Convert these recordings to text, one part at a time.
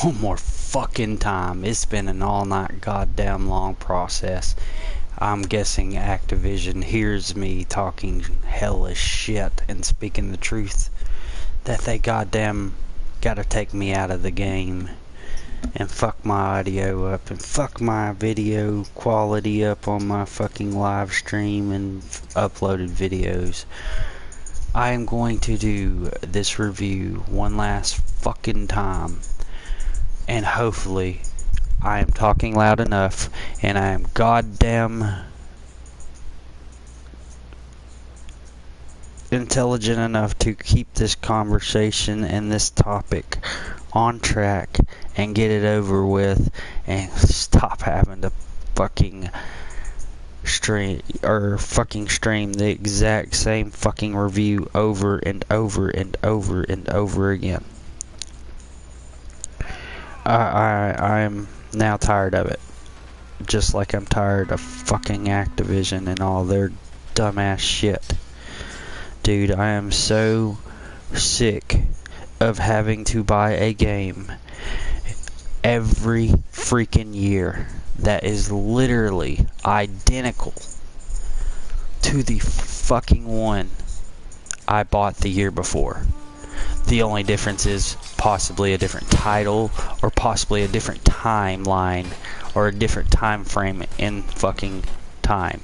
one more fucking time. It's been an all-night goddamn long process. I'm guessing Activision hears me talking hellish shit and speaking the truth, that they goddamn gotta take me out of the game and fuck my audio up and fuck my video quality up on my fucking live stream and uploaded videos. I am going to do this review one last fucking time, and hopefully I am talking loud enough and I am goddamn intelligent enough to keep this conversation and this topic on track and get it over with and stop having to fucking stream the exact same fucking review over and over and over and over again. I'm now tired of it. Just like I'm tired of fucking Activision and all their dumbass shit. Dude, I am so sick of having to buy a game every freaking year that is literally identical to the fucking one I bought the year before. The only difference is possibly a different title or possibly a different timeline or a different time frame in fucking time.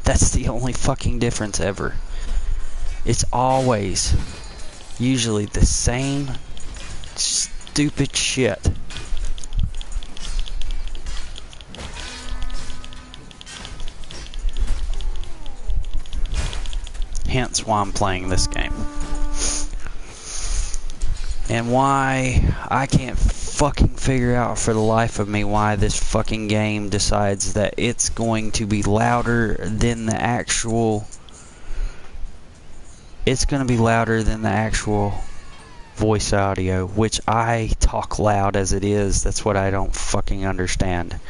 That's the only fucking difference ever. It's always usually the same stupid shit. Hence why I'm playing this game. And why I can't fucking figure out for the life of me why this fucking game decides that it's going to be louder than the actual... It's going to be louder than the actual voice audio, which I talk loud as it is. That's what I don't fucking understand.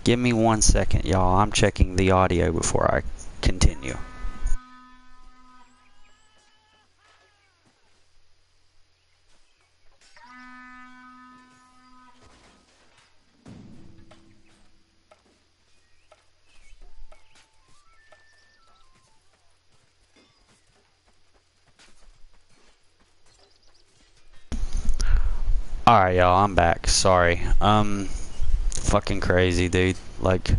Give me 1 second, y'all. I'm checking the audio before I continue. Alright, y'all, I'm back. Sorry. Fucking crazy, dude. Like,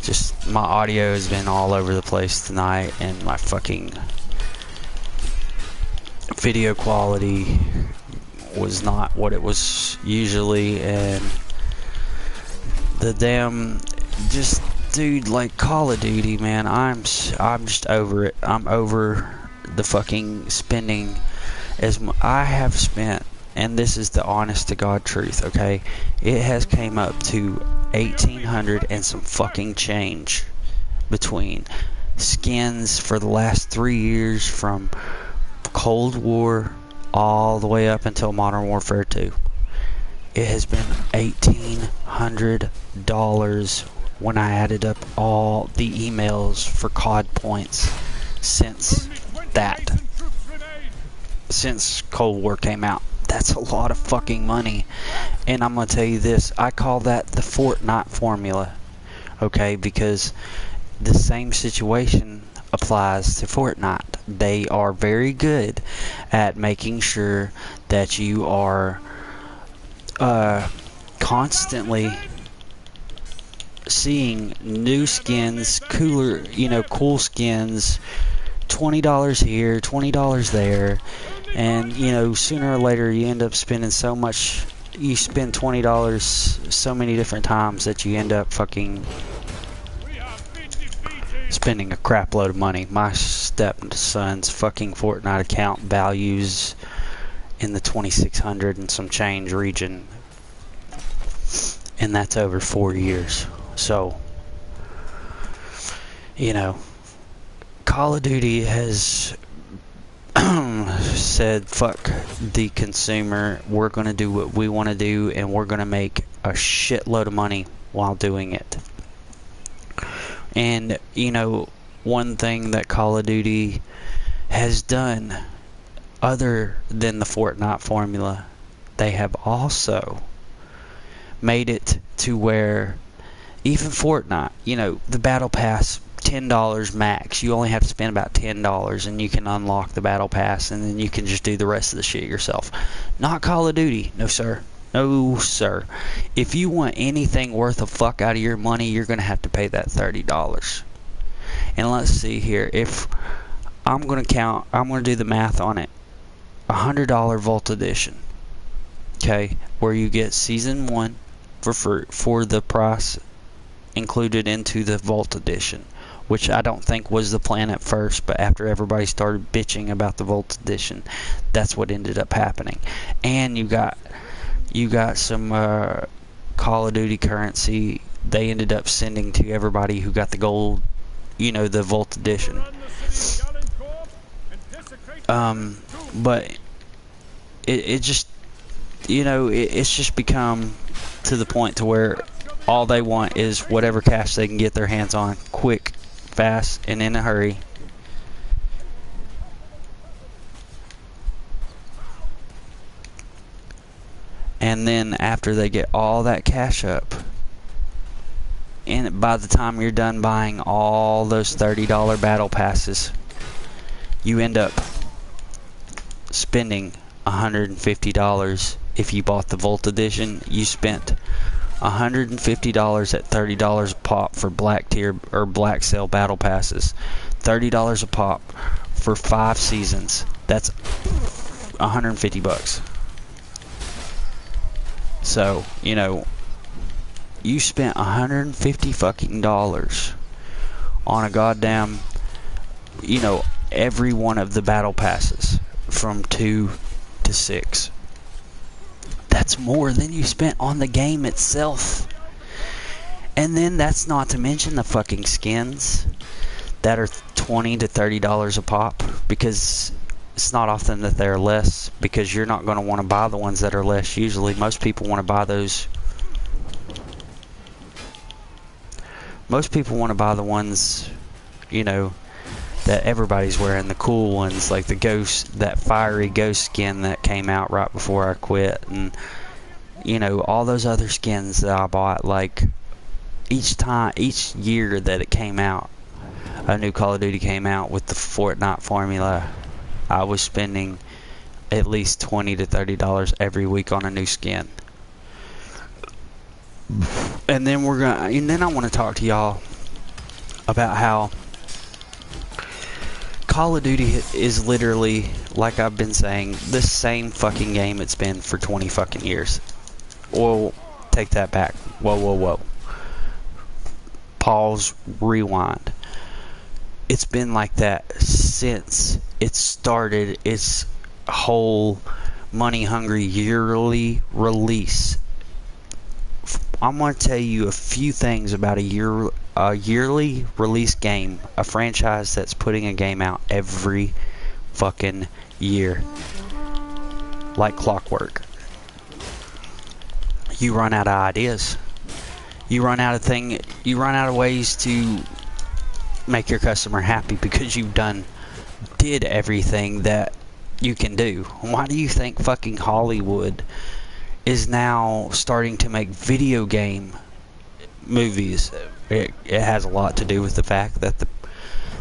just my audio has been all over the place tonight, and my fucking video quality was not what it was usually, and the damn, just, dude, like Call of Duty, man, I'm just over it. I'm over the fucking spending. As I have spent, and this is the honest to God truth, okay, it has came up to 1,800 and some fucking change between skins for the last 3 years, from Cold War all the way up until Modern Warfare 2. It has been $1,800 when I added up all the emails for COD points since Cold War came out. That's a lot of fucking money. And I'm gonna tell you this, I call that the Fortnite formula, okay, because the same situation applies to Fortnite. They are very good at making sure that you are constantly seeing new skins, cooler, cool skins, $20 here, $20 there, and sooner or later you end up spending so much. You spend $20 so many different times that you end up fucking spending a crap load of money. My stepson's fucking Fortnite account values in the 2,600 and some change region, and that's over 4 years. So, Call of Duty has said, fuck the consumer, we're going to do what we want to do, and we're going to make a shitload of money while doing it. And, one thing that Call of Duty has done, other than the Fortnite formula, they have also made it to where even Fortnite, you know, the battle pass, $10 max. You only have to spend about $10 and you can unlock the battle pass, and then you can just do the rest of the shit yourself. Not Call of Duty. No, sir. No, sir. If you want anything worth a fuck out of your money, you're going to have to pay that $30. And let's see here. If I'm going to do the math on it. $100 Vault Edition. Okay, where you get Season 1 for the price included into the Vault Edition, which I don't think was the plan at first, but after everybody started bitching about the Vault Edition, that's what ended up happening. And you got some Call of Duty currency they ended up sending to everybody who got the gold, you know, the Vault Edition. But it just, you know, it's just become to the point to where all they want is whatever cash they can get their hands on, quick, fast, and in a hurry. And then after they get all that cash up, and by the time you're done buying all those $30 battle passes, you end up spending $150. If you bought the Vault Edition, you spent $150 at $30 a pop for black tier or black sale battle passes. $30 a pop for 5 seasons. That's $150. So, you know, you spent $150 fucking dollars on a goddamn, you know, every one of the battle passes from 2 to 6. That's more than you spent on the game itself. And then that's not to mention the fucking skins that are $20 to $30 a pop, because it's not often that they're less, because you're not going to want to buy the ones that are less usually. Most people want to buy those. Most people want to buy the ones, you know, that everybody's wearing, the cool ones, like the ghost, that fiery ghost skin that came out right before I quit, and you know, all those other skins that I bought. Like each year that it came out, a new Call of Duty came out with the Fortnite formula, I was spending at least $20 to $30 every week on a new skin. And then I want to talk to y'all about how Call of Duty is literally, like I've been saying, the same fucking game it's been for 20 fucking years. Well, take that back. Whoa. Pause, rewind. It's been like that since it started its whole money-hungry yearly release. I'm going to tell you a few things about a yearly release game, a franchise that's putting a game out every fucking year, like clockwork. You run out of ideas. You run out of ways to make your customer happy, because you've did everything that you can do. Why do you think fucking Hollywood is now starting to make video game movies? It has a lot to do with the fact that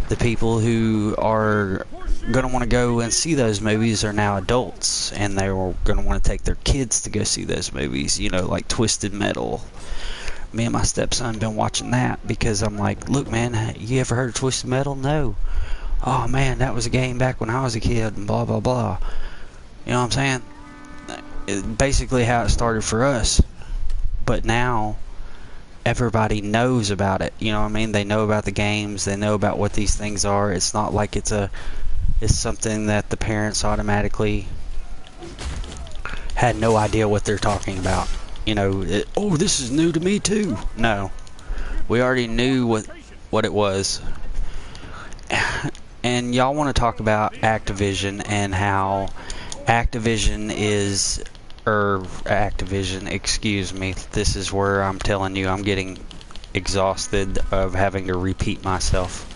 the people who are going to want to go and see those movies are now adults, and they're going to want to take their kids to go see those movies, you know, like Twisted Metal. Me and my stepson been watching that because I'm like, look man, you ever heard of Twisted Metal? No. Oh man, that was a game back when I was a kid, and blah blah blah. You know what I'm saying? Basically how it started for us. But now everybody knows about it. You know what I mean? They know about the games, they know about what these things are. It's not like it's something that the parents automatically had no idea what they're talking about. You know, oh, this is new to me too. No. We already knew what it was. And y'all want to talk about Activision and how Activision, excuse me, this is where I'm telling you I'm getting exhausted of having to repeat myself,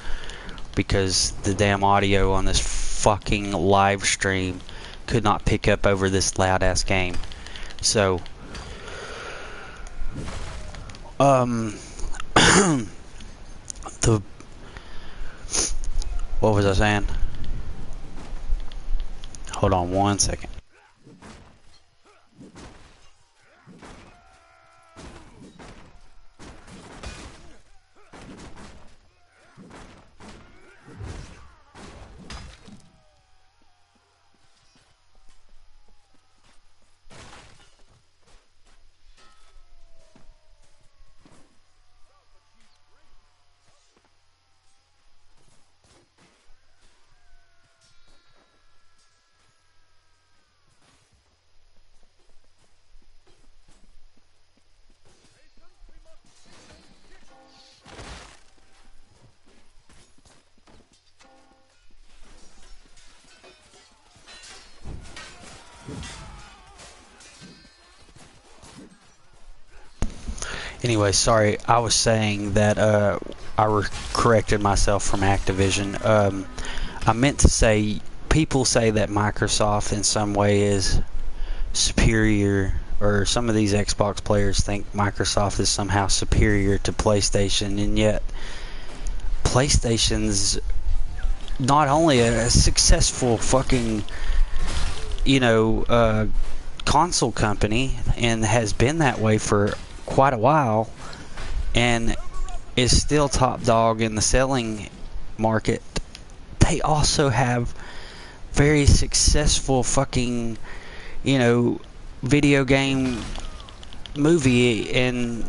because the damn audio on this fucking live stream could not pick up over this loud ass game. So, the what was I saying? Hold on one second. Anyway, sorry, I was saying that corrected myself from Activision. I meant to say, people say that Microsoft in some way is superior, or some of these Xbox players think Microsoft is somehow superior to PlayStation, and yet PlayStation's not only a successful fucking, console company, and has been that way for quite a while, and is still top dog in the selling market. They also have very successful fucking, video game movie and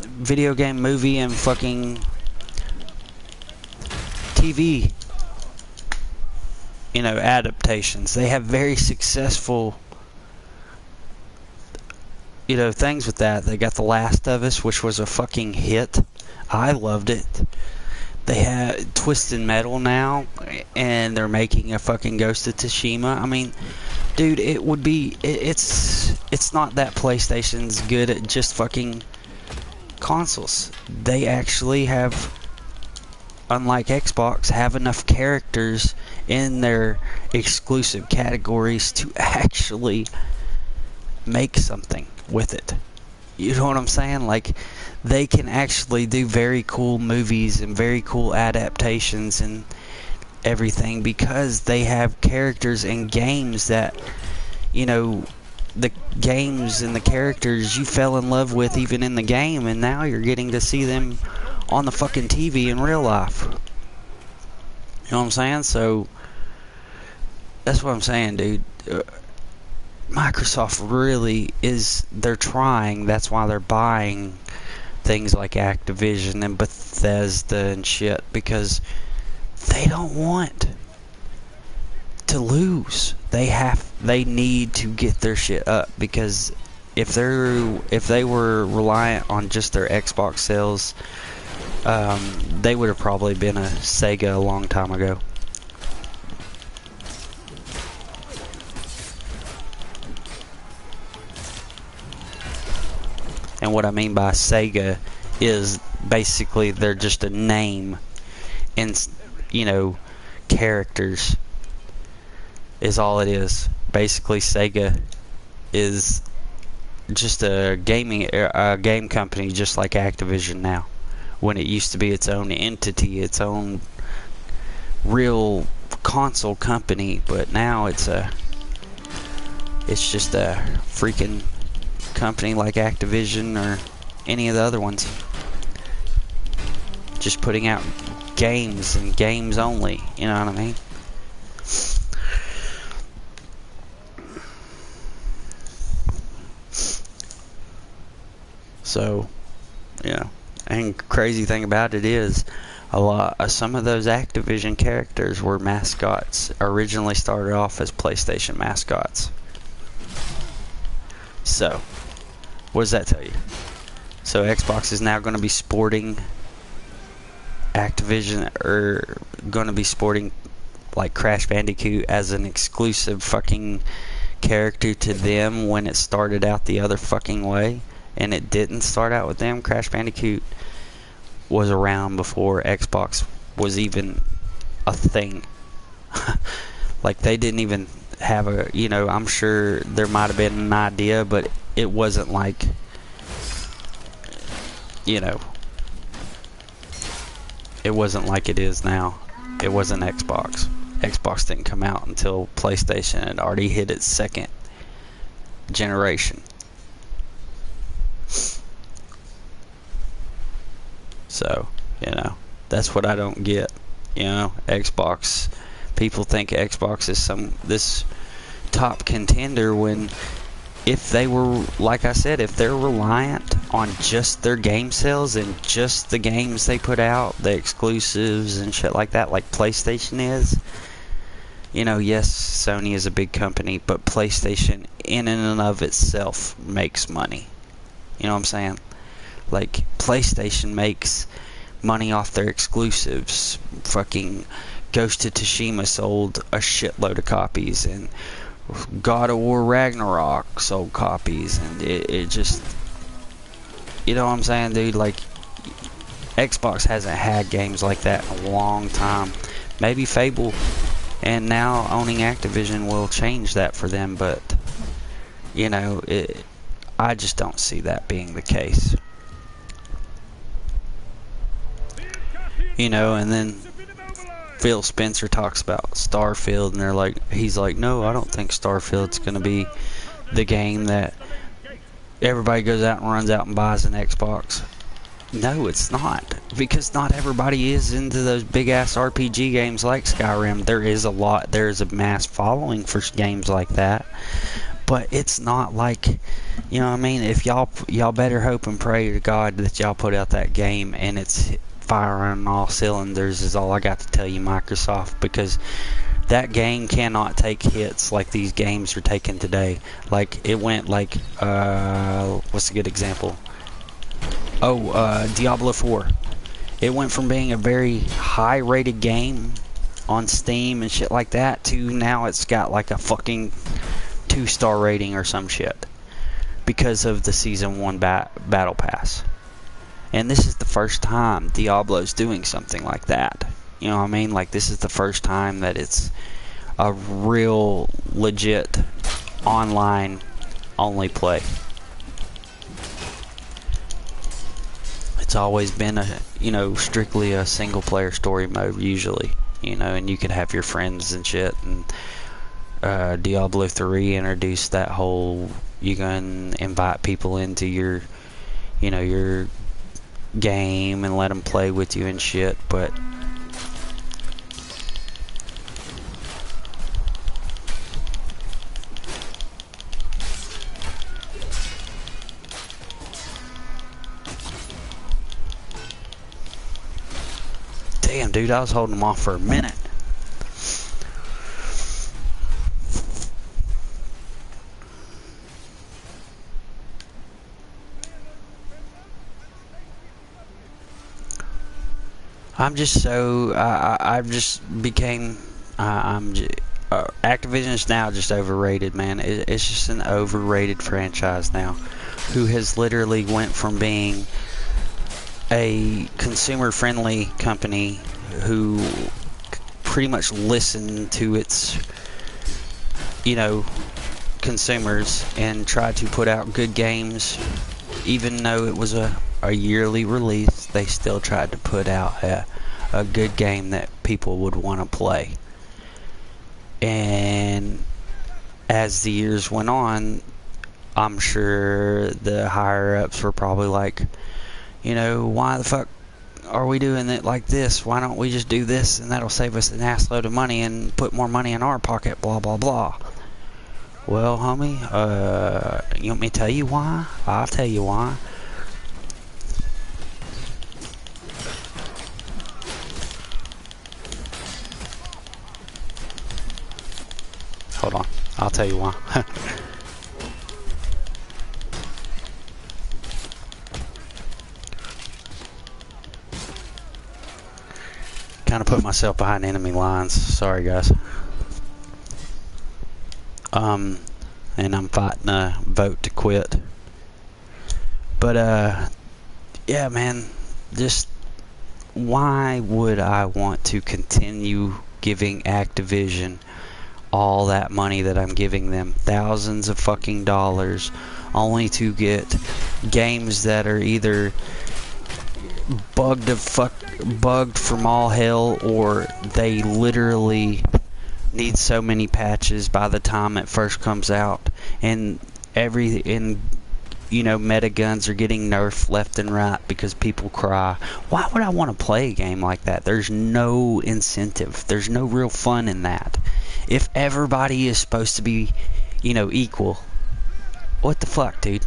fucking TV, adaptations. They have very successful things with that. They got The Last of Us, which was a fucking hit. I loved it. They have Twisted Metal now, and they're making a fucking Ghost of Tsushima. I mean, dude, it's not that PlayStation's good at just fucking consoles. They actually have, unlike Xbox, have enough characters in their exclusive categories to actually make something with it. You know what I'm saying? Like, they can actually do very cool movies and very cool adaptations and everything, because they have characters and games that, the games and the characters you fell in love with even in the game, and now you're getting to see them on the fucking TV in real life. You know what I'm saying? So that's what I'm saying, dude. Microsoft really is, they're trying. That's why they're buying things like Activision and Bethesda and shit, because they don't want to lose. They need to get their shit up, because if they were reliant on just their Xbox sales, they would have probably been a Sega a long time ago. And what I mean by Sega is basically they're just a name, and characters is all it is. Basically, Sega is just a game company, just like Activision now, when it used to be its own entity, its own real console company. But now it's just a freaking company like Activision or any of the other ones, just putting out games and games only. You know what I mean? So, and crazy thing about it is, some of those Activision characters were mascots. Originally started off as PlayStation mascots. So, what does that tell you? So Xbox is now going to be sporting Activision, or going to be sporting like Crash Bandicoot as an exclusive fucking character to them, when it started out the other fucking way. And it didn't start out with them. Crash Bandicoot was around before Xbox was even a thing. Like, they didn't even have I'm sure there might have been an idea, but it wasn't like, you know, it wasn't like it is now. It wasn't Xbox. Xbox didn't come out until PlayStation had already hit its second generation. So, you know, that's what I don't get. You know, Xbox, people think Xbox is this top contender when, if they were, like I said, if they're reliant on just their game sales and just the games they put out, the exclusives and shit like that, like PlayStation is, you know, yes, Sony is a big company, but PlayStation in and of itself makes money. You know what I'm saying? Like, PlayStation makes money off their exclusives. Fucking Ghost of Tsushima sold a shitload of copies, and God of War Ragnarok sold copies, and it just, you know what I'm saying, dude? Like, Xbox hasn't had games like that in a long time. Maybe Fable and now owning Activision will change that for them, but, you know, I just don't see that being the case. You know, and then Phil Spencer talks about Starfield, and he's like, no, I don't think Starfield's going to be the game that everybody goes out and runs out and buys an Xbox. No, it's not, because not everybody is into those big ass RPG games like Skyrim. There's a mass following for games like that, but it's not like, you know what I mean? If y'all better hope and pray to God that y'all put out that game and it's firing on all cylinders, is all I got to tell you, Microsoft, because that game cannot take hits like these games are taking today. Like, it went like, what's a good example? Diablo 4. It went from being a very high rated game on Steam and shit like that to now it's got like a fucking 2-star rating or some shit because of the Season 1 Battle Pass. And this is the first time Diablo's doing something like that. You know what I mean? Like, this is the first time that it's a real, legit, online only play. It's always been strictly a single player story mode usually. You know, and you could have your friends and shit. And Diablo 3 introduced that whole, you can invite people into your game and let them play with you and shit, but damn, dude, I was holding them off for a minute. I'm just so I've just became Activision is now just overrated, man. It's just an overrated franchise now, who has literally went from being a consumer-friendly company who pretty much listened to its, consumers and tried to put out good games. Even though it was a yearly release, they still tried to put out a good game that people would want to play. And as the years went on, I'm sure the higher-ups were probably like, why the fuck are we doing it like this? Why don't we just do this, and that'll save us an assload of money and put more money in our pocket, blah, blah, blah. Well, homie, you want me to tell you why? I'll tell you why. Hold on, I'll tell you why. Kind of put myself behind enemy lines. Sorry, guys. And I'm fighting a vote to quit. But yeah, man, just why would I want to continue giving Activision all that money that I'm giving them, thousands of fucking dollars, only to get games that are either bugged from all hell, or they literally need so many patches by the time it first comes out, and meta guns are getting nerfed left and right because people cry. Why would I want to play a game like that? There's no incentive. There's no real fun in that. If everybody is supposed to be, equal, what the fuck, dude?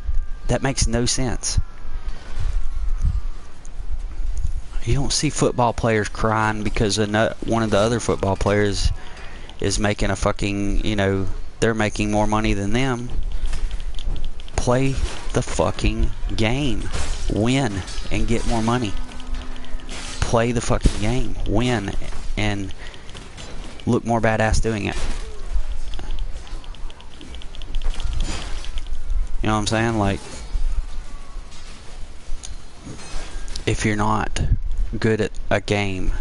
That makes no sense. You don't see football players crying because one of the other football players is making a fucking, they're making more money than them. Play the fucking game. Win and get more money. Play the fucking game. Win and look more badass doing it. You know what I'm saying? Like, if you're not good at a game,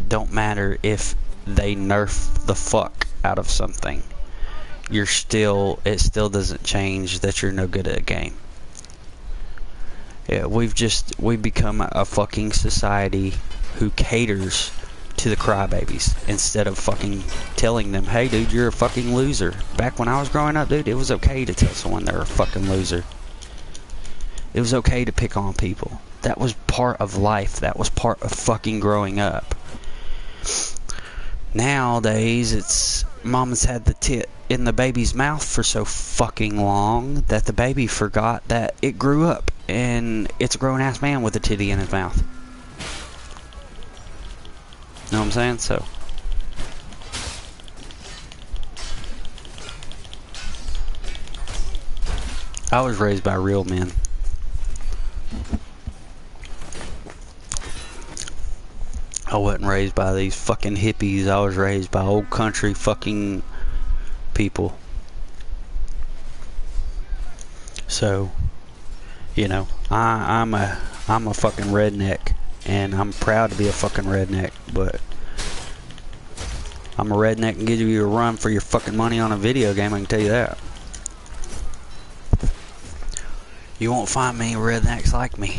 don't matter if they nerf the fuck out of something. It still doesn't change that you're no good at a game. Yeah, we've become a fucking society who caters to the crybabies instead of fucking telling them, hey dude, you're a fucking loser. Back when I was growing up, dude, it was okay to tell someone they're a fucking loser. It was okay to pick on people. That was part of life. That was part of fucking growing up. Nowadays, it's mama's had the tit in the baby's mouth for so fucking long that the baby forgot that it grew up and it's a grown-ass man with a titty in his mouth. Know what I'm saying? So, I was raised by real men. I wasn't raised by these fucking hippies. I was raised by old country fucking people. So, I'm a fucking redneck, and I'm proud to be a fucking redneck, but I'm a redneck and give you a run for your fucking money on a video game, I can tell you that. You won't find many rednecks like me.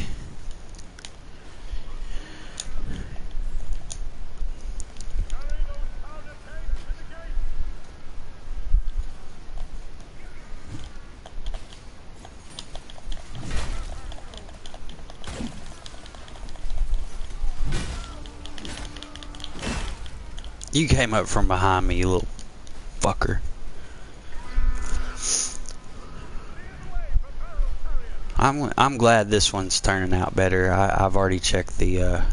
You came up from behind me, you little fucker. I'm glad this one's turning out better. I've already checked the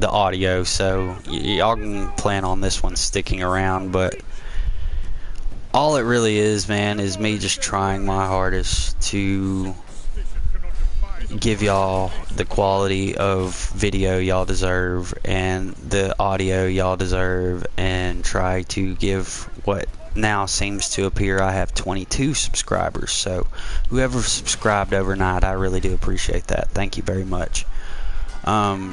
audio, so y'all can plan on this one sticking around. But all it really is, man, is me just trying my hardest to give y'all the quality of video y'all deserve and the audio y'all deserve, and try to give what now seems to appear I have 22 subscribers. So whoever subscribed overnight, I really do appreciate that. Thank you very much. But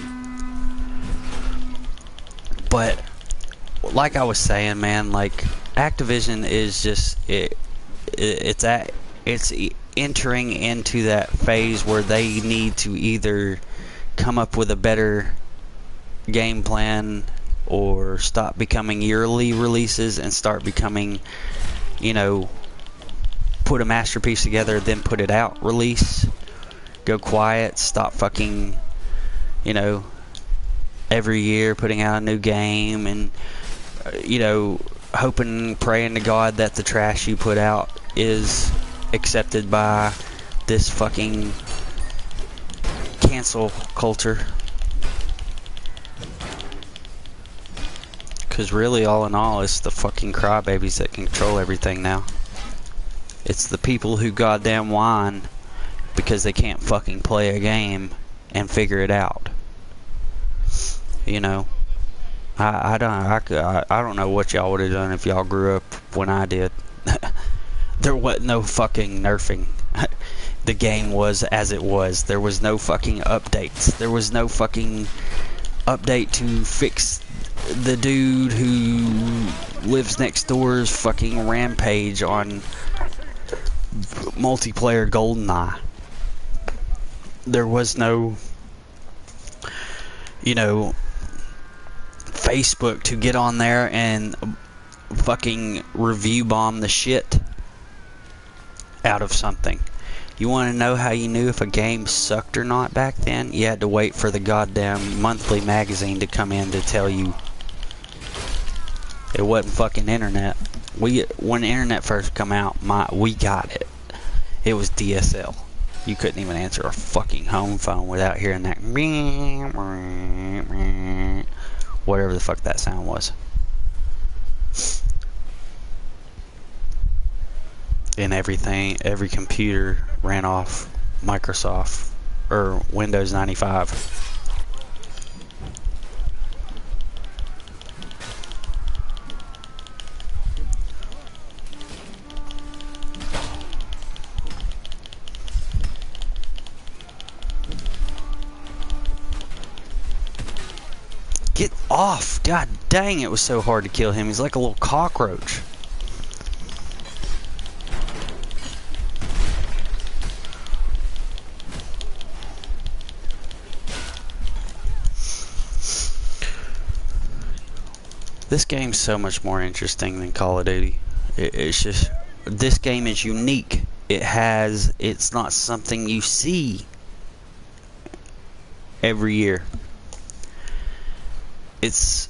like I was saying, man, like Activision is just it's entering into that phase where they need to either come up with a better game plan or stop becoming yearly releases and start becoming, put a masterpiece together, then put it out release. Go quiet, stop fucking, every year putting out a new game and, hoping, praying to God that the trash you put out is accepted by this fucking cancel culture. Because really, all in all, it's the fucking crybabies that control everything now. It's the people who goddamn whine because they can't fucking play a game and figure it out. I don't know what y'all would have done if y'all grew up when I did. There wasn't no fucking nerfing. The game was as it was. There was no fucking updates. There was no fucking update to fix the dude who lives next door's fucking rampage on multiplayer GoldenEye. There was no, you know, Facebook to get on there and fucking review bomb the shit out of something. You want to know how you knew if a game sucked or not back then? You had to wait for the goddamn monthly magazine to come in to tell you. It wasn't fucking internet. When the internet first come out, we got it. It was DSL. You couldn't even answer a fucking home phone without hearing that whatever the fuck that sound was. And everything, every computer ran off Microsoft or Windows 95. Get off! God dang, it was so hard to kill him. He's like a little cockroach. This game's so much more interesting than Call of Duty. It's just, this game is unique. It's not something you see every year. It's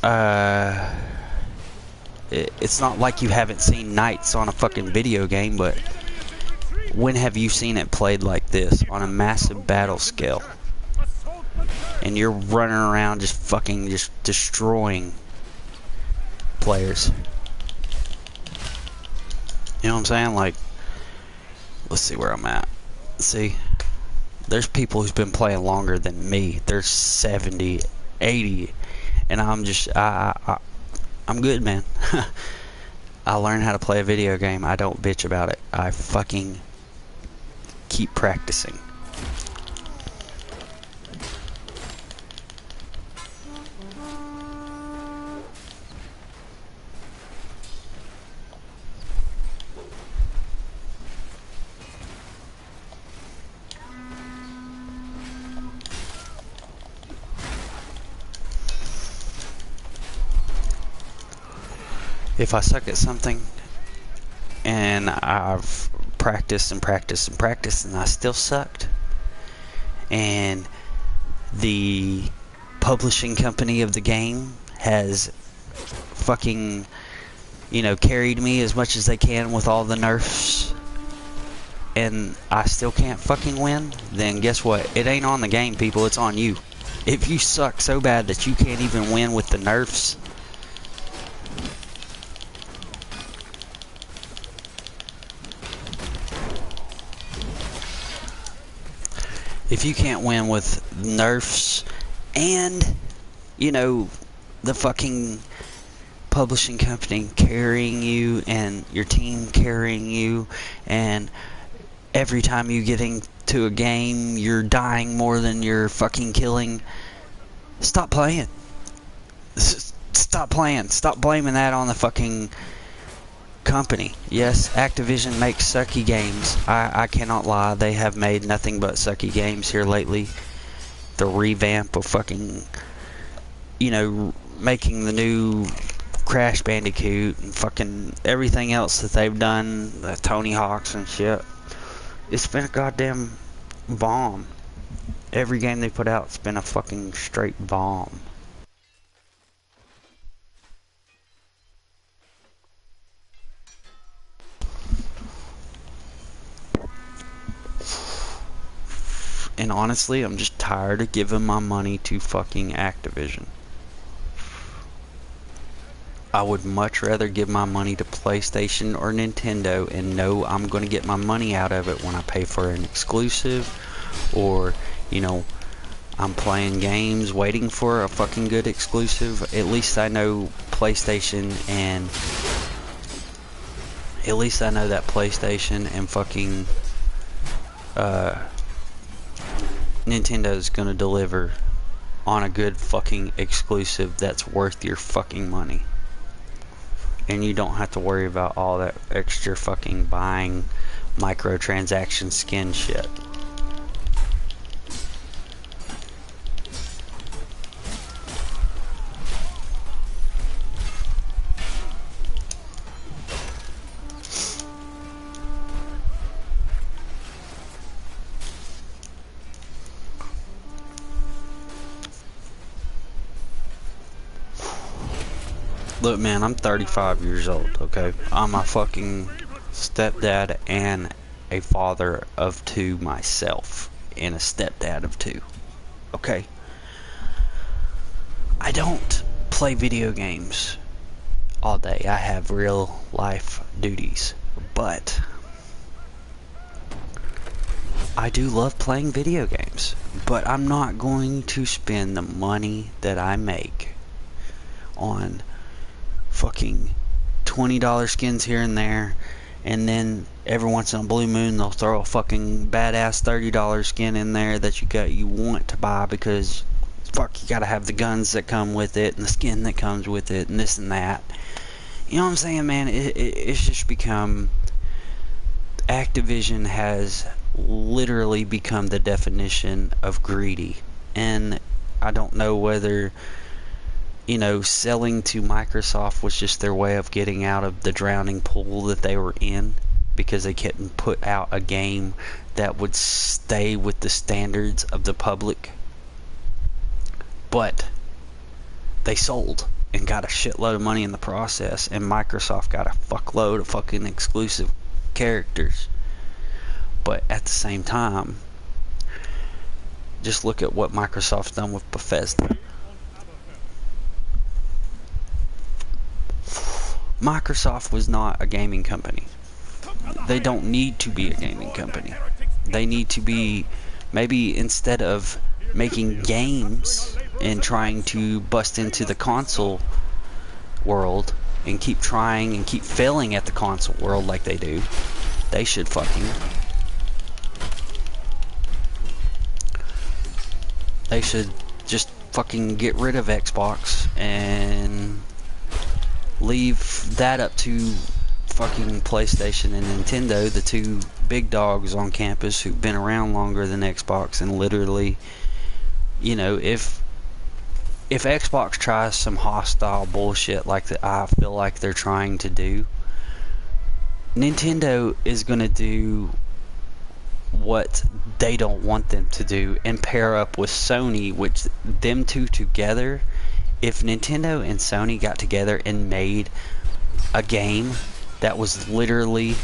not like you haven't seen Knights on a fucking video game, but when have you seen it played like this on a massive battle scale? And you're running around just fucking just destroying players. You know what I'm saying? Like, let's see where I'm at. See, there's people who's been playing longer than me. They're 70, 80, and I'm just I'm good, man. I learned how to play a video game. I don't bitch about it. I fucking keep practicing. If I suck at something and I've practiced and practiced and practiced and I still sucked, and the publishing company of the game has fucking, you know, carried me as much as they can with all the nerfs, and I still can't fucking win, then guess what? It ain't on the game, people. It's on you. If you suck so bad that you can't even win with the nerfs, if you can't win with nerfs and, you know, the fucking publishing company carrying you and your team carrying you, and every time you get into a game you're dying more than you're fucking killing, stop playing. Stop playing. Stop blaming that on the fucking company. Yes, Activision makes sucky games. I cannot lie. They have made nothing but sucky games here lately. The revamp of fucking, you know, making the new Crash Bandicoot and fucking everything else that they've done, the Tony Hawks and shit. It's been a goddamn bomb. Every game they put out, it's been a fucking straight bomb. And honestly, I'm just tired of giving my money to fucking Activision. I would much rather give my money to PlayStation or Nintendo and know I'm going to get my money out of it when I pay for an exclusive, or, you know, I'm playing games waiting for a fucking good exclusive. At least I know PlayStation, and at least I know that PlayStation and fucking Nintendo's gonna deliver on a good fucking exclusive that's worth your fucking money. and you don't have to worry about all that extra fucking buying microtransaction skin shit. Look, man, I'm 35 years old, okay? I'm a fucking stepdad and a father of 2 myself, and a stepdad of 2, okay? I don't play video games all day. I have real life duties, but I do love playing video games. But I'm not going to spend the money that I make on fucking $20 skins here and there, and then every once in a blue moon they'll throw a fucking badass $30 skin in there that you want to buy because fuck, you gotta have the guns that come with it and the skin that comes with it and this and that. You know what I'm saying, man? It's just become, Activision has literally become the definition of greedy, and I don't know whether, you know, selling to Microsoft was just their way of getting out of the drowning pool that they were in, because they couldn't put out a game that would stay with the standards of the public. But they sold and got a shitload of money in the process, and Microsoft got a fuckload of fucking exclusive characters. But at the same time, just look at what Microsoft's done with Bethesda. Microsoft was not a gaming company. They don't need to be a gaming company. They need to be, maybe instead of making games and trying to bust into the console world and keep trying and keep failing at the console world like they do, they should just fucking get rid of Xbox and leave that up to fucking PlayStation and Nintendo, the 2 big dogs on campus who've been around longer than Xbox. And literally, you know, if Xbox tries some hostile bullshit like that I feel like they're trying to do, Nintendo is gonna do what they don't want them to do and pair up with Sony, which them two together, if Nintendo and Sony got together and made a game that was literally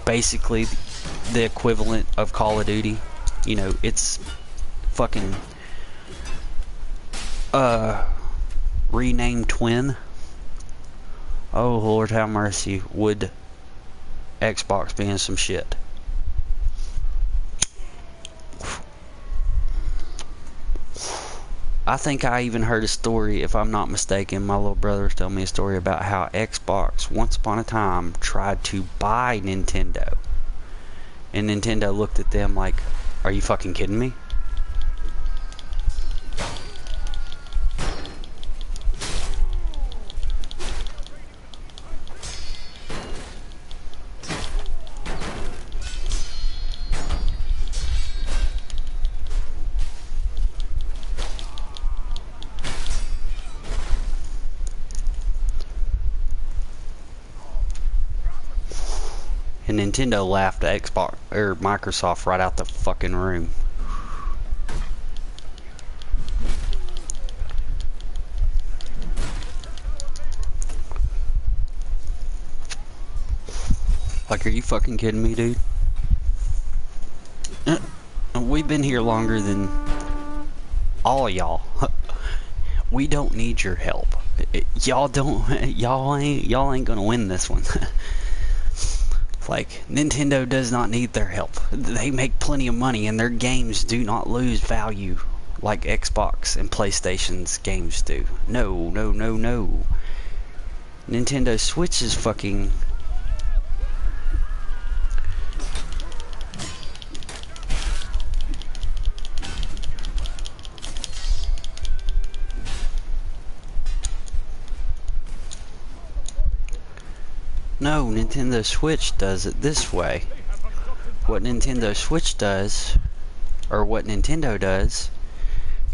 basically the equivalent of Call of Duty, you know, it's fucking renamed Twin. Oh Lord have mercy, would Xbox be in some shit. I think I even heard a story, if I'm not mistaken, my little brother was telling me a story about how Xbox once upon a time tried to buy Nintendo, and Nintendo looked at them like, are you fucking kidding me? And Nintendo laughed at Xbox or Microsoft right out the fucking room. Like, are you fucking kidding me, dude? We've been here longer than all of y'all. We don't need your help. Y'all ain't gonna win this one. Like, Nintendo does not need their help. They make plenty of money and their games do not lose value like Xbox and PlayStation's games do. No, no, no, no. Nintendo Switch is fucking... No, Nintendo Switch does it this way. What Nintendo Switch does, or what Nintendo does,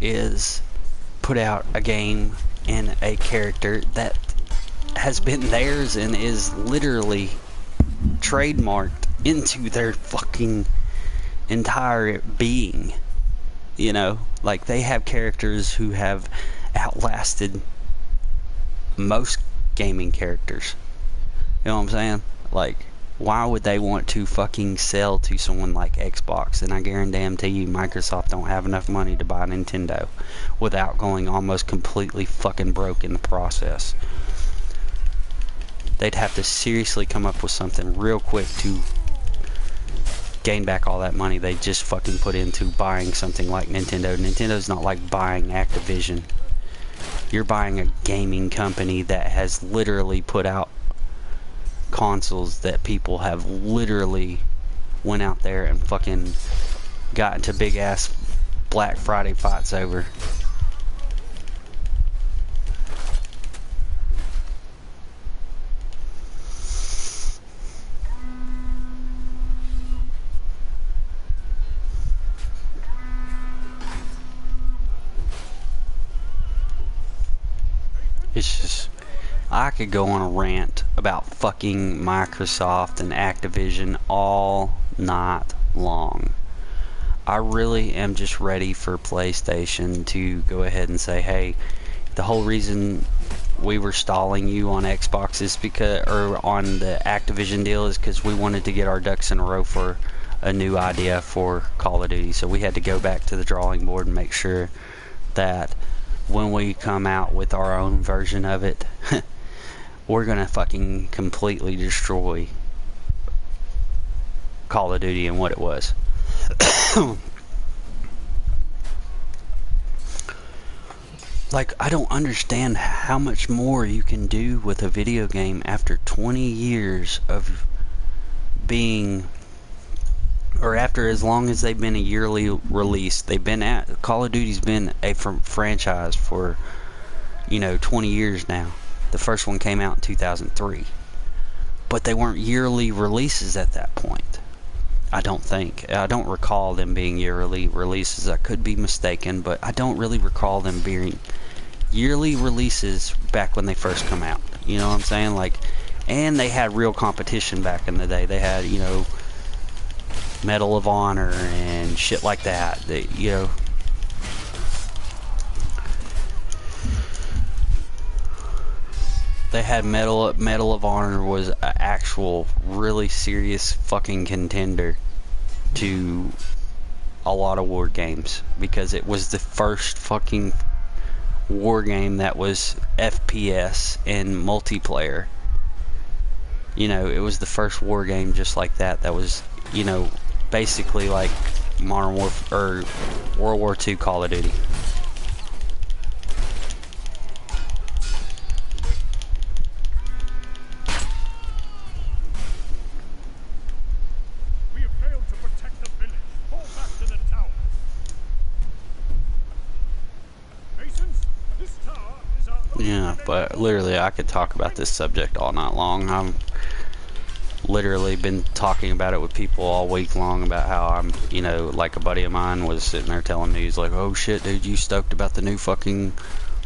is put out a game and a character that has been theirs and is literally trademarked into their fucking entire being. You know, like they have characters who have outlasted most gaming characters. You know what I'm saying? Like, why would they want to fucking sell to someone like Xbox? And I guarantee you Microsoft don't have enough money to buy Nintendo without going almost completely fucking broke in the process. They'd have to seriously come up with something real quick to gain back all that money they just fucking put into buying something like Nintendo. Nintendo's not like buying Activision. You're buying a gaming company that has literally put out consoles that people have literally went out there and fucking got into big ass Black Friday fights over. It's just, I could go on a rant about fucking Microsoft and Activision all night long. I really am just ready for PlayStation to go ahead and say, hey, the whole reason we were stalling you on Xbox is because, or on the Activision deal, is because we wanted to get our ducks in a row for a new idea for Call of Duty. So we had to go back to the drawing board and make sure that when we come out with our own version of it, we're gonna fucking completely destroy Call of Duty and what it was. Like, I don't understand how much more you can do with a video game after 20 years of being, or after as long as they've been a yearly release. They've been at, Call of Duty's been a franchise for, 20 years now. The first one came out in 2003. But they weren't yearly releases at that point. I don't think. I don't recall them being yearly releases. I could be mistaken, but I don't really recall them being yearly releases back when they first come out. You know what I'm saying? Like, and they had real competition back in the day. They had, Medal of Honor and shit like that. They, they had Medal of Honor was an actual really serious fucking contender to a lot of war games, because it was the first fucking war game that was FPS and multiplayer. It was the first war game just like that was, basically like Modern Warfare or World War II Call of Duty. Yeah, but literally I could talk about this subject all night long. I'm literally been talking about it with people all week long about how I'm, like a buddy of mine was sitting there telling me, he's like, oh shit dude, you stoked about the new fucking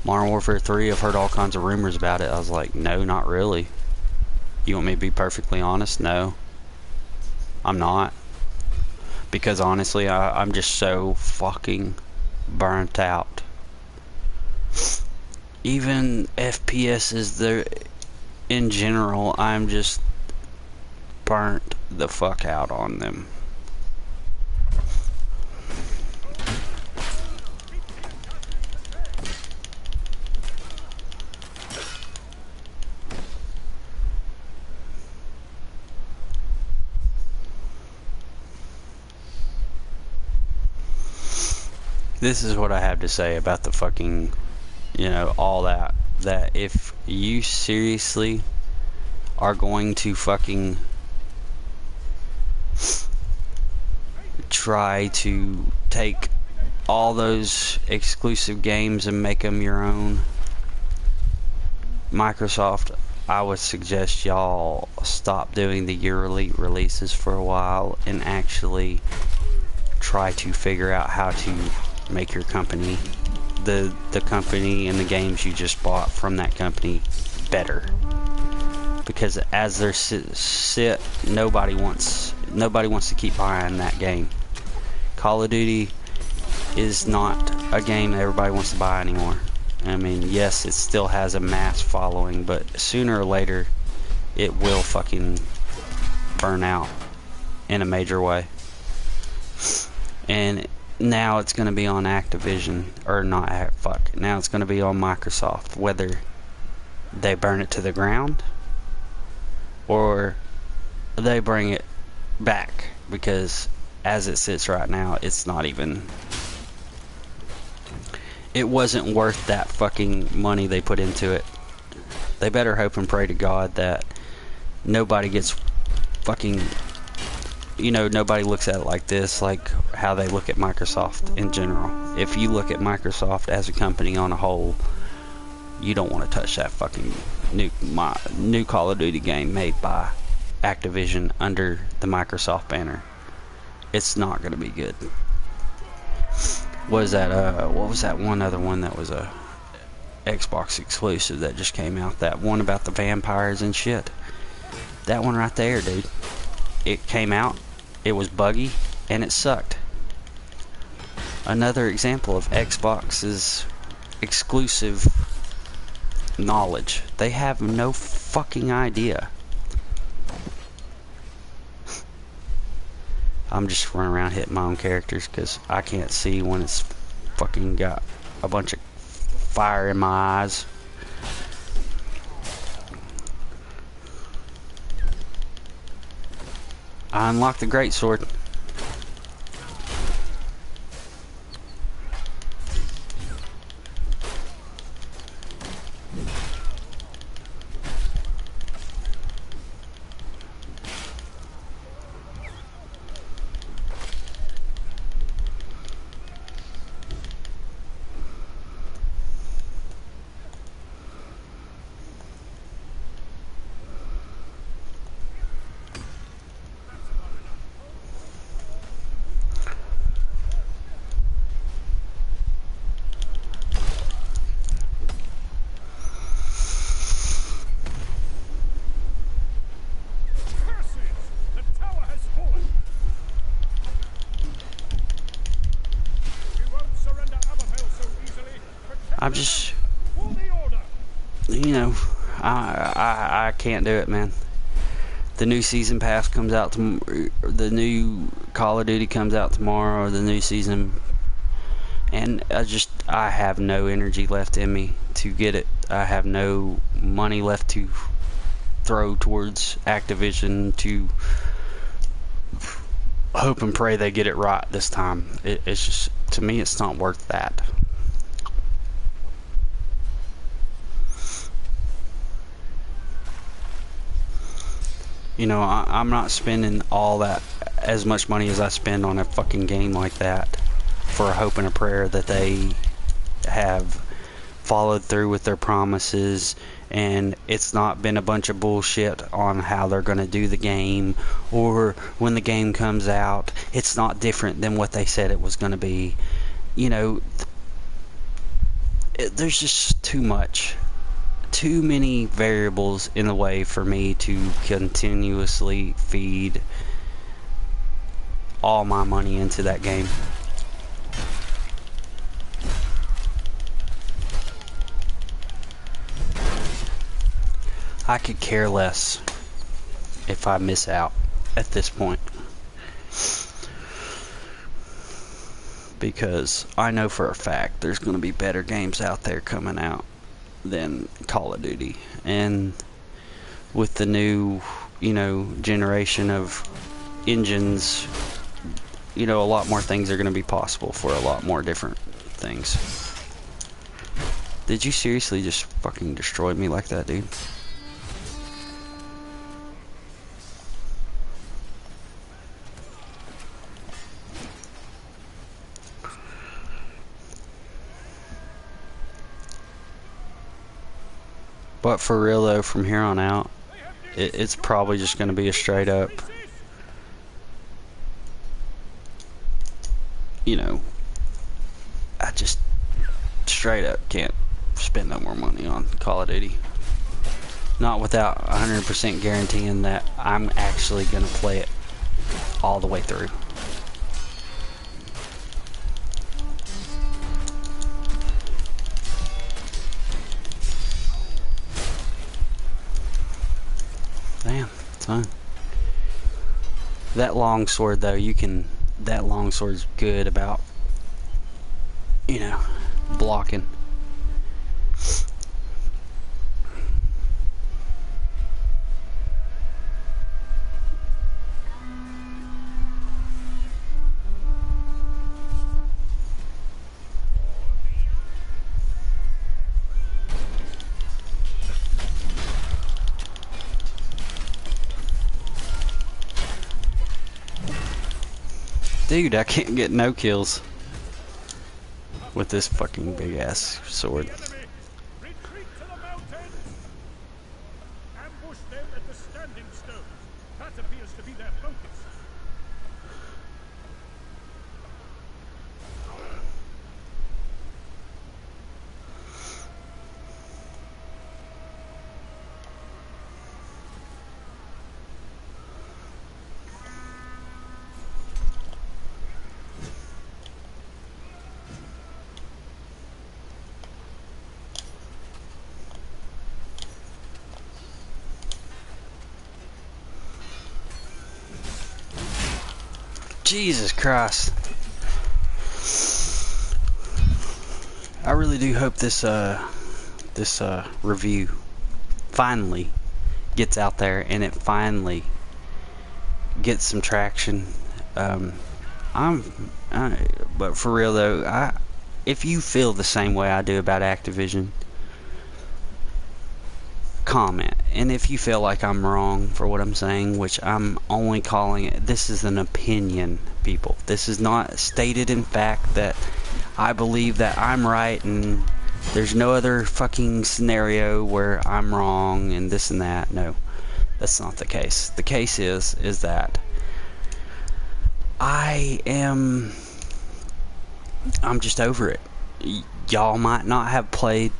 Modern Warfare 3? I've heard all kinds of rumors about it. I was like, no, not really. You want me to be perfectly honest? No, I'm not. Because honestly, I'm just so fucking burnt out. Even FPSs, there in general, I'm just burnt the fuck out on them. This is what I have to say about the fucking, all that. That if you seriously are going to fucking try to take all those exclusive games and make them your own, Microsoft, I would suggest y'all stop doing the yearly releases for a while and actually try to figure out how to make your company, the company and the games you just bought from that company, better. Because as they're sit, nobody wants to keep buying that game. Call of Duty is not a game that everybody wants to buy anymore. I mean, yes, it still has a mass following, but sooner or later it will fucking burn out in a major way. And now it's going to be on Activision, or not, now it's going to be on Microsoft, whether they burn it to the ground or they bring it back, because as it sits right now, it's not even, it wasn't worth that fucking money they put into it. They better hope and pray to God that nobody gets fucking, nobody looks at it like this, like how they look at Microsoft in general. If you look at Microsoft as a company on a whole, you don't want to touch that fucking new Call of Duty game made by Activision under the Microsoft banner. It's not going to be good. What was that one other one that was a Xbox exclusive that just came out? That one about the vampires and shit. That one right there, dude. It came out, it was buggy, and it sucked. Another example of Xbox's exclusive knowledge. They have no fucking idea. I'm just running around hitting my own characters because I can't see when it's fucking got a bunch of fire in my eyes. I unlocked the greatsword. I'm just, I can't do it, man. The new season pass comes out the new Call of Duty comes out tomorrow, or the new season, and I have no energy left in me to get it. I have no money left to throw towards Activision to hope and pray they get it right this time. It's just, to me, it's not worth that. I'm not spending all that, as much money as I spend on a fucking game like that, for a hope and a prayer that they have followed through with their promises, and it's not been a bunch of bullshit on how they're going to do the game, or when the game comes out, it's not different than what they said it was going to be. There's just too many variables in the way for me to continuously feed all my money into that game. I could care less if I miss out at this point, because I know for a fact there's going to be better games out there coming out than Call of Duty. And with the new, generation of engines, a lot more things are going to be possible for a lot more different things. Did you seriously just fucking destroy me like that, dude? But for real though, from here on out, it's probably just going to be a straight up, you know, I just straight up can't spend no more money on Call of Duty. Not without 100% guaranteeing that I'm actually going to play it all the way through. Damn, it's fine. That longsword though, that longsword's good about, you know, blocking. Dude, I can't get no kills with this fucking big ass sword. Retreat to the mountain! Ambush them at the standing stones. That appears to be their focus. Jesus Christ. I really do hope this review finally gets out there and it finally gets some traction. But for real though, if you feel the same way I do about Activision, comment. And if you feel like I'm wrong for what I'm saying, which I'm only calling it, this is an opinion, people. This is not stated in fact that I believe that I'm right and there's no other fucking scenario where I'm wrong and this and that. No, that's not the case. The case is that I'm just over it. Y'all might not have played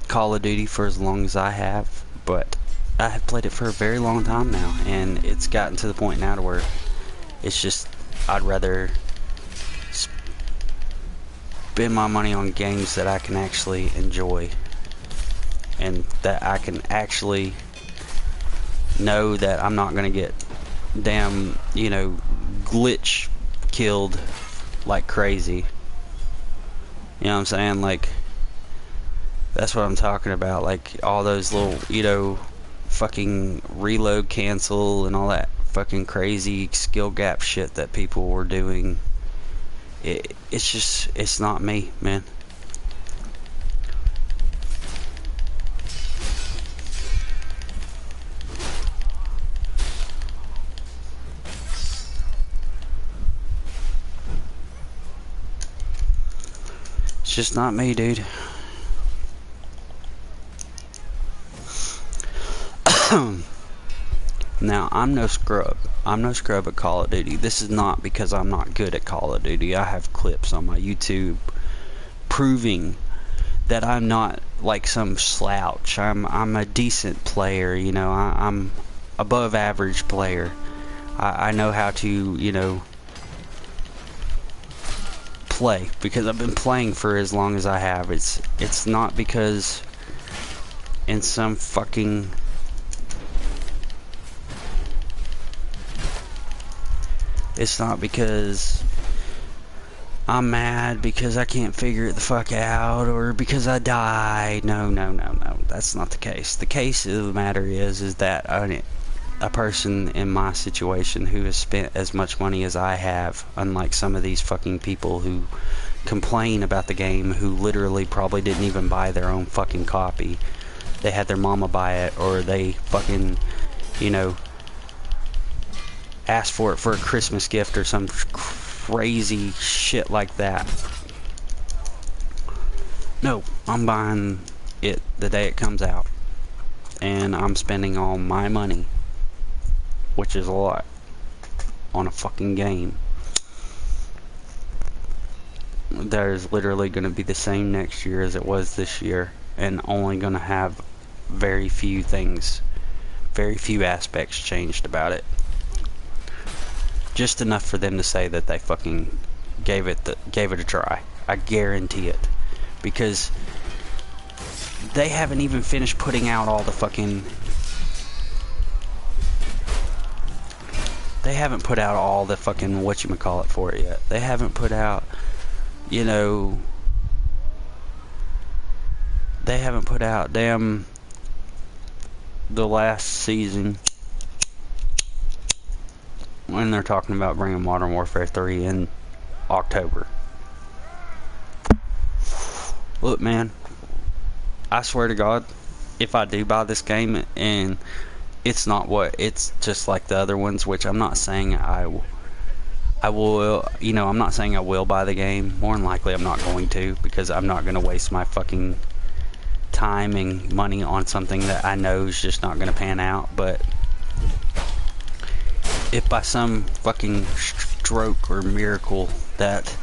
Call of Duty for as long as I have, but I have played it for a very long time now, and it's gotten to the point now to where it's just, I'd rather spend my money on games that I can actually enjoy and that I can actually know that I'm not gonna get damn, you know, glitch killed like crazy. You know what I'm saying? Like, that's what I'm talking about. Like all those little, you know, fucking reload cancel and all that fucking crazy skill gap shit that people were doing. It's just, it's not me, man. It's just not me, dude. Now, I'm no scrub. I'm no scrub at Call of Duty. This is not because I'm not good at Call of Duty. I have clips on my YouTube proving that I'm not like some slouch. I'm a decent player, you know. I'm above average player. I know how to, you know, play because I've been playing for as long as I have. It's not because in some fucking it's not because I'm mad because I can't figure it the fuck out or because I died. No. That's not the case. The case of the matter is that a person in my situation who has spent as much money as I have, unlike some of these fucking people who complain about the game, who literally probably didn't even buy their own fucking copy. They had their mama buy it, or they fucking, you know, asked for it for a Christmas gift or some crazy shit like that. No, I'm buying it the day it comes out. and I'm spending all my money, which is a lot, on a fucking game that is literally going to be the same next year as it was this year, and only going to have very few aspects changed about it. Just enough for them to say that they fucking gave it a try. I guarantee it, because they haven't even finished putting out all the fucking. They haven't put out all the fucking whatchamacallit for it yet. They haven't put out, you know, they haven't put out damn the last season, when they're talking about bringing Modern Warfare 3 in October. Look, man, I swear to God, if I do buy this game and it's not it's just like the other ones, which I'm not saying I will, you know, I'm not saying I will buy the game. More than likely I'm not going to, because I'm not going to waste my fucking time and money on something that I know is just not going to pan out. But if by some fucking stroke or miracle that,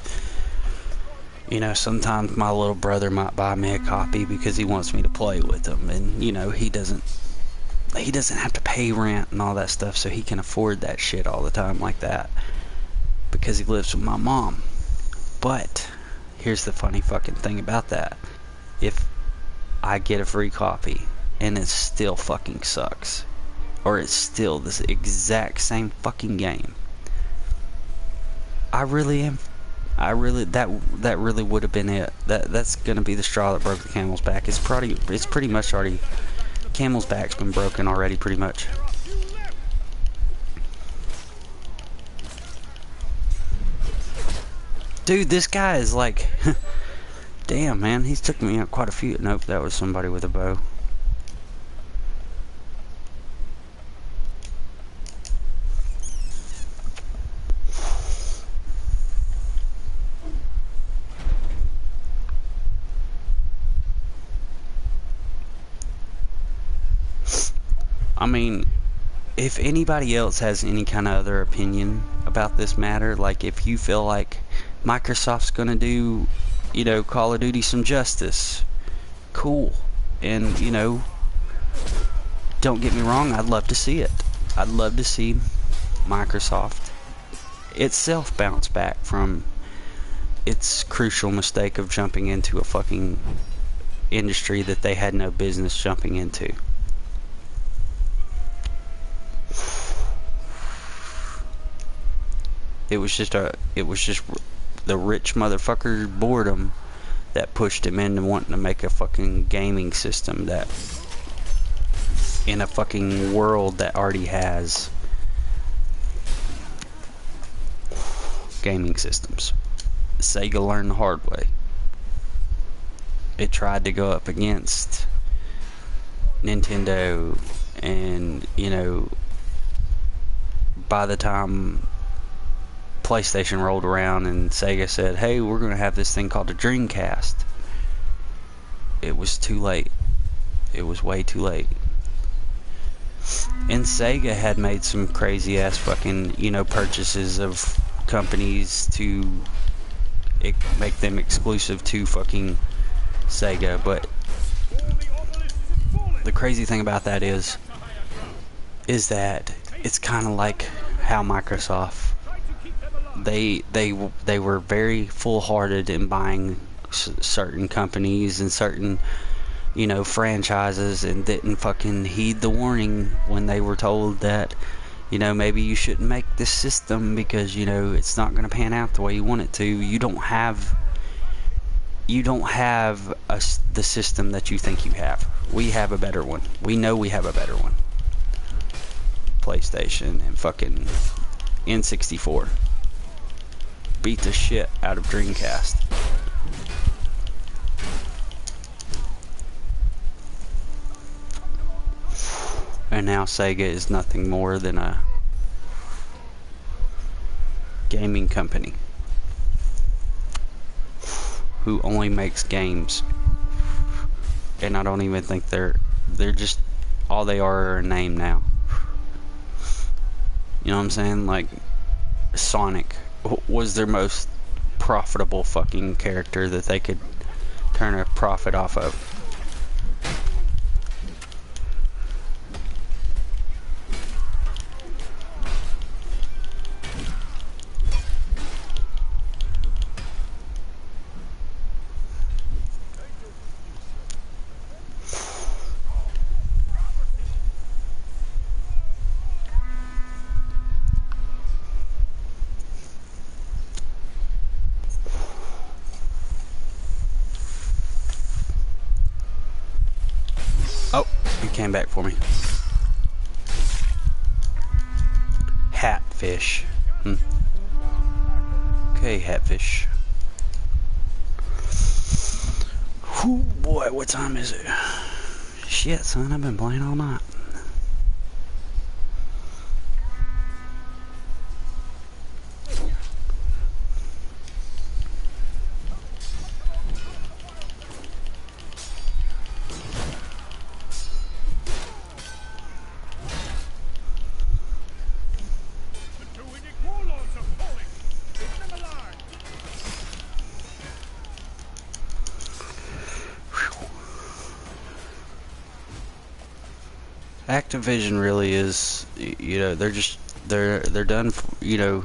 you know, sometimes my little brother might buy me a copy because he wants me to play with him, and, you know, he doesn't have to pay rent and all that stuff, so he can afford that shit all the time like that, because he lives with my mom. But here's the funny fucking thing about that. If I get a free copy and it still fucking sucks, or it's still this exact same fucking game, that really would have been it. That's gonna be the straw that broke the camel's back. It's pretty much already, camel's back's been broken already, pretty much. Dude, this guy is like, damn, man, he's took me out quite a few. Nope, that was somebody with a bow. I mean, if anybody else has any kind of other opinion about this matter, like if you feel like Microsoft's gonna do, you know, Call of Duty some justice, cool. And, you know, don't get me wrong, I'd love to see it. I'd love to see Microsoft itself bounce back from its crucial mistake of jumping into a fucking industry that they had no business jumping into. It was just the rich motherfucker's boredom that pushed him into wanting to make a fucking gaming system that, in a fucking world that already has gaming systems. Sega learned the hard way. It tried to go up against Nintendo, and, you know, by the time PlayStation rolled around and Sega said, hey, we're going to have this thing called the Dreamcast, it was too late. It was way too late. And Sega had made some crazy ass fucking, you know, purchases of companies to make them exclusive to fucking Sega. But the crazy thing about that is that it's kind of like how Microsoft, they were very full-hearted in buying certain companies and certain, you know, franchises, and didn't fucking heed the warning when they were told that, you know, maybe you shouldn't make this system because, you know, it's not going to pan out the way you want it to. You don't have the system that you think you have. We have a better one. We know we have a better one. PlayStation and fucking N64 beat the shit out of Dreamcast. And now Sega is nothing more than a gaming company who only makes games. And I don't even think they're just all they are a name now. You know what I'm saying? Like, Sonic was their most profitable fucking character that they could turn a profit off of. Oh, he came back for me. Hatfish. Okay, Hatfish. Whew, boy, what time is it? Shit, son, I've been playing all night. Activision really is, you know, they're done, you know,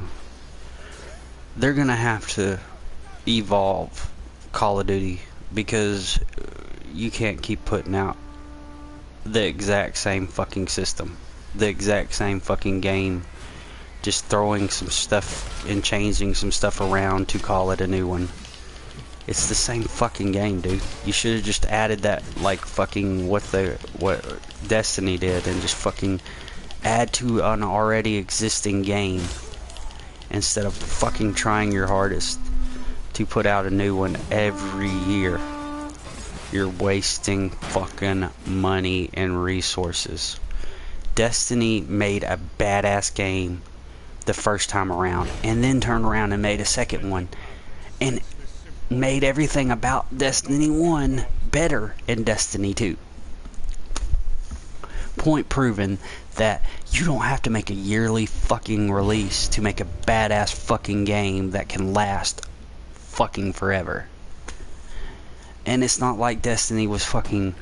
they're gonna have to evolve Call of Duty, because you can't keep putting out the exact same fucking system, the exact same fucking game, just throwing some stuff and changing some stuff around to call it a new one. It's the same fucking game, dude. You should have just added that, like, fucking what Destiny did, and just fucking add to an already existing game instead of fucking trying your hardest to put out a new one every year. You're wasting fucking money and resources. Destiny made a badass game the first time around, and then turned around and made a second one, and made everything about Destiny 1 better in Destiny 2. Point proven that you don't have to make a yearly fucking release to make a badass fucking game that can last fucking forever. And it's not like Destiny was fucking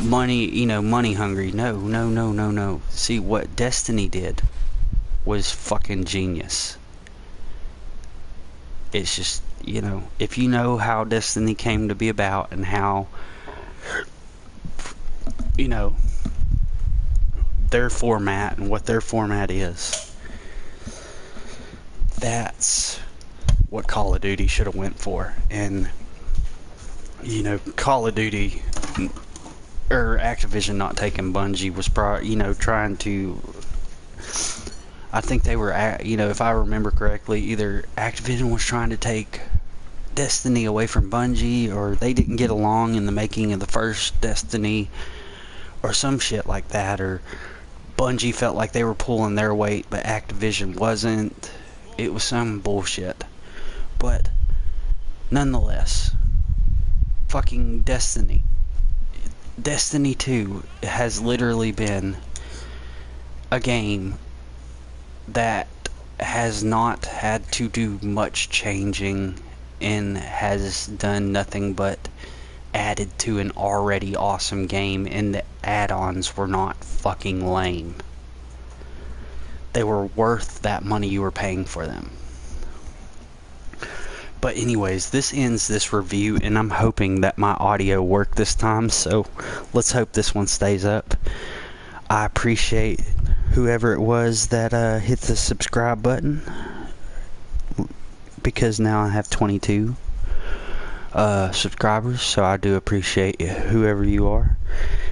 money, you know, money hungry. No. See, what Destiny did was fucking genius. It's just, you know, if you know how Destiny came to be about, and how, you know, their format and what their format is, that's what Call of Duty should have went for. And, you know, Call of Duty, or Activision not taking Bungie was probably, you know, trying to, I think they were, you know, if I remember correctly, either Activision was trying to take Destiny away from Bungie, or they didn't get along in the making of the first Destiny, or some shit like that, or Bungie felt like they were pulling their weight but Activision wasn't. It was some bullshit. But nonetheless, fucking Destiny 2 has literally been a game that has not had to do much changing, and has done nothing but added to an already awesome game, and the add-ons were not fucking lame. They were worth that money you were paying for them. But anyways, this ends this review, and I'm hoping that my audio worked this time, so let's hope this one stays up. I appreciate whoever it was that hit the subscribe button, because now I have 22 subscribers, so I do appreciate whoever you are.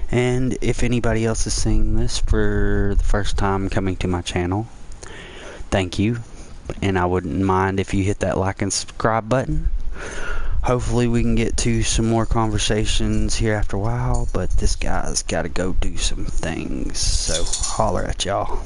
And if anybody else is seeing this for the first time coming to my channel, thank you, and I wouldn't mind if you hit that like and subscribe button. Hopefully we can get to some more conversations here after a while, but this guy's got to go do some things, so holler at y'all.